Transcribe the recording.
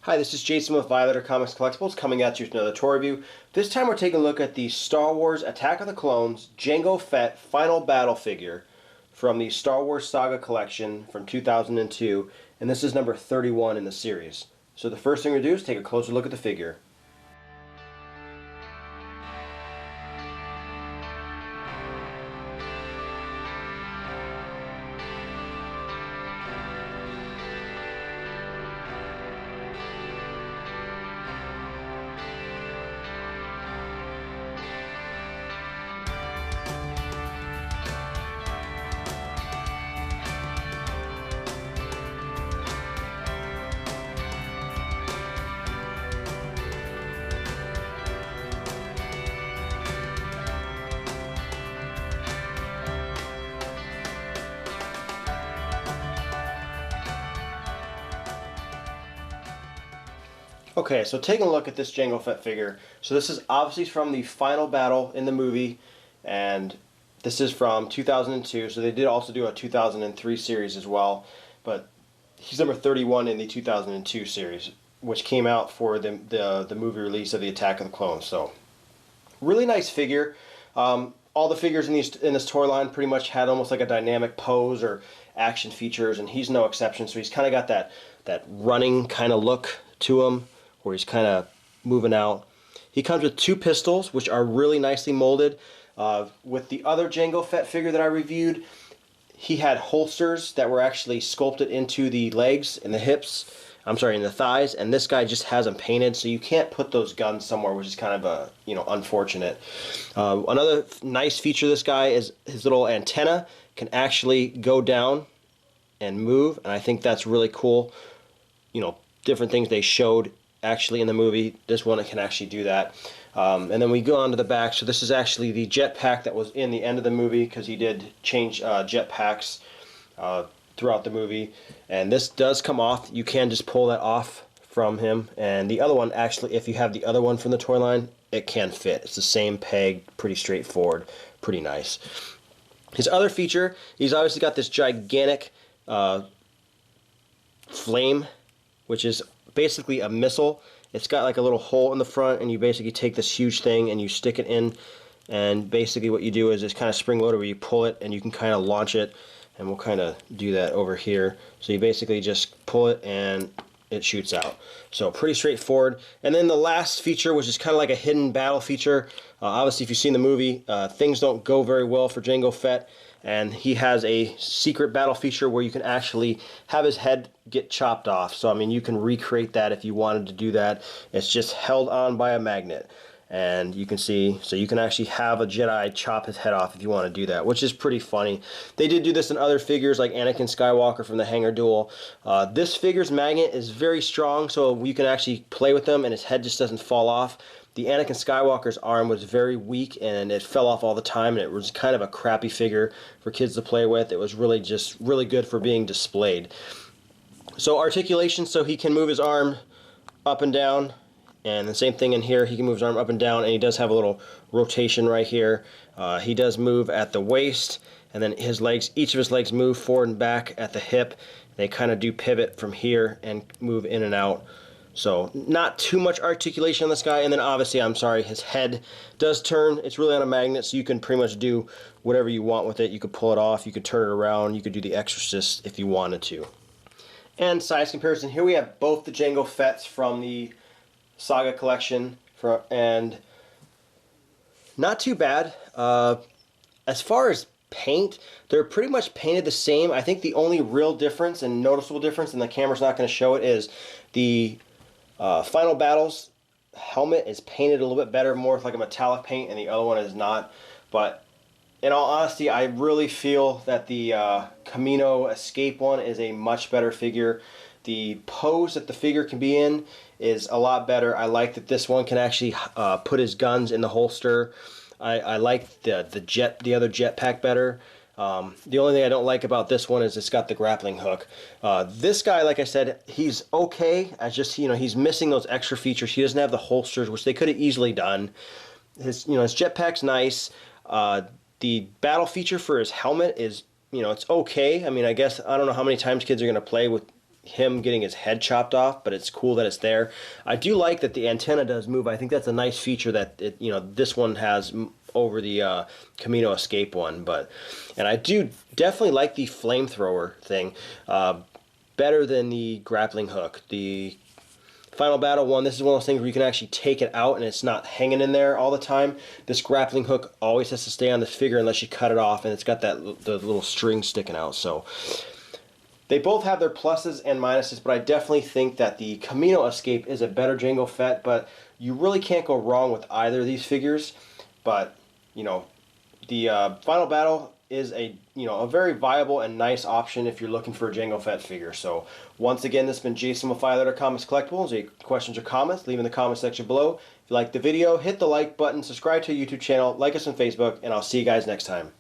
Hi, this is Jason with Violator Comics Collectibles coming at you with another toy review. This time we're taking a look at the Star Wars Attack of the Clones Jango Fett Final Battle figure from the Star Wars Saga collection from 2002, and this is number 31 in the series. So the first thing we do is take a closer look at the figure. Okay, so taking a look at this Jango Fett figure. So this is obviously from the final battle in the movie, and this is from 2002. So they did also do a 2003 series as well, but he's number 31 in the 2002 series, which came out for the movie release of the Attack of the Clones. So really nice figure. All the figures in this toy line pretty much had almost like a dynamic pose or action features, and he's no exception. So he's kind of got that running kind of look to him, where he's kind of moving out. He comes with two pistols, which are really nicely molded. With the other Jango Fett figure that I reviewed, he had holsters that were actually sculpted into the legs and the hips. I'm sorry, in the thighs, and this guy just has them painted, so you can't put those guns somewhere, which is kind of unfortunate. Another nice feature of this guy is his little antenna can actually go down and move, and I think that's really cool. Different things they showed actually in the movie, this one can actually do that. And then we go on to the back. So this is actually the jetpack that was in the end of the movie, because he did change jetpacks throughout the movie. And this does come off. You can just pull that off from him. And the other one, actually, if you have the other one from the toy line, it can fit. It's the same peg, pretty straightforward, pretty nice. His other feature, he's obviously got this gigantic flame, which is basically a missile. It's got like a little hole in the front, and you basically take this huge thing and you stick it in, and basically what you do is it's kind of spring loaded where you pull it and you can kind of launch it, and we'll kind of do that over here. So you basically just pull it and it shoots out. So pretty straightforward. And then the last feature, which is kind of like a hidden battle feature, obviously if you've seen the movie, things don't go very well for Jango Fett, and he has a secret battle feature where you can actually have his head get chopped off. So I mean, you can recreate that if you wanted to do that. It's just held on by a magnet, and you can see, so you can actually have a Jedi chop his head off if you want to do that, which is pretty funny. They did do this in other figures like Anakin Skywalker from the Hangar Duel. This figure's magnet is very strong, so you can actually play with them and his head just doesn't fall off. The Anakin Skywalker's arm was very weak and it fell off all the time, and it was kind of a crappy figure for kids to play with. It was really good for being displayed. So articulation, so he can move his arm up and down, and the same thing in here, he can move his arm up and down, and he does have a little rotation right here. He does move at the waist, and then his legs, each of his legs move forward and back at the hip. They kind of do pivot from here and move in and out. So not too much articulation on this guy. And then obviously, I'm sorry, his head does turn. It's really on a magnet, so you can pretty much do whatever you want with it. You could pull it off, you could turn it around, you could do the Exorcist if you wanted to. And size comparison, here we have both the Jango Fetts from the Saga collection, and not too bad. As far as paint, they're pretty much painted the same. I think the only real difference and noticeable difference, and the camera's not going to show it, is the Final Battle's helmet is painted a little bit better, more with like a metallic paint, and the other one is not. But in all honesty, I really feel that the Camino Escape one is a much better figure. The pose that the figure can be in is a lot better. I like that this one can actually put his guns in the holster. I like the other jetpack better. The only thing I don't like about this one is it's got the grappling hook. This guy, like I said, he's okay. He's missing those extra features. He doesn't have the holsters, which they could have easily done. His jetpack's nice. The battle feature for his helmet is, it's okay. I mean, I guess, I don't know how many times kids are going to play with him getting his head chopped off, but it's cool that it's there. I do like that the antenna does move. I think that's a nice feature that this one has over the Camino Escape one. And I do definitely like the flamethrower thing better than the grappling hook. The Final Battle one, this is one of those things where you can actually take it out and it's not hanging in there all the time. This grappling hook always has to stay on this figure unless you cut it off, and it's got the little string sticking out. So they both have their pluses and minuses, but I definitely think that the Camino Escape is a better Jango Fett, but you really can't go wrong with either of these figures. But, the Final Battle is a very viable and nice option if you're looking for a Jango Fett figure. So once again, this has been Jason with Violator Comics Collectibles. Any questions or comments, leave in the comment section below. If you like the video, hit the like button, subscribe to our YouTube channel, like us on Facebook, and I'll see you guys next time.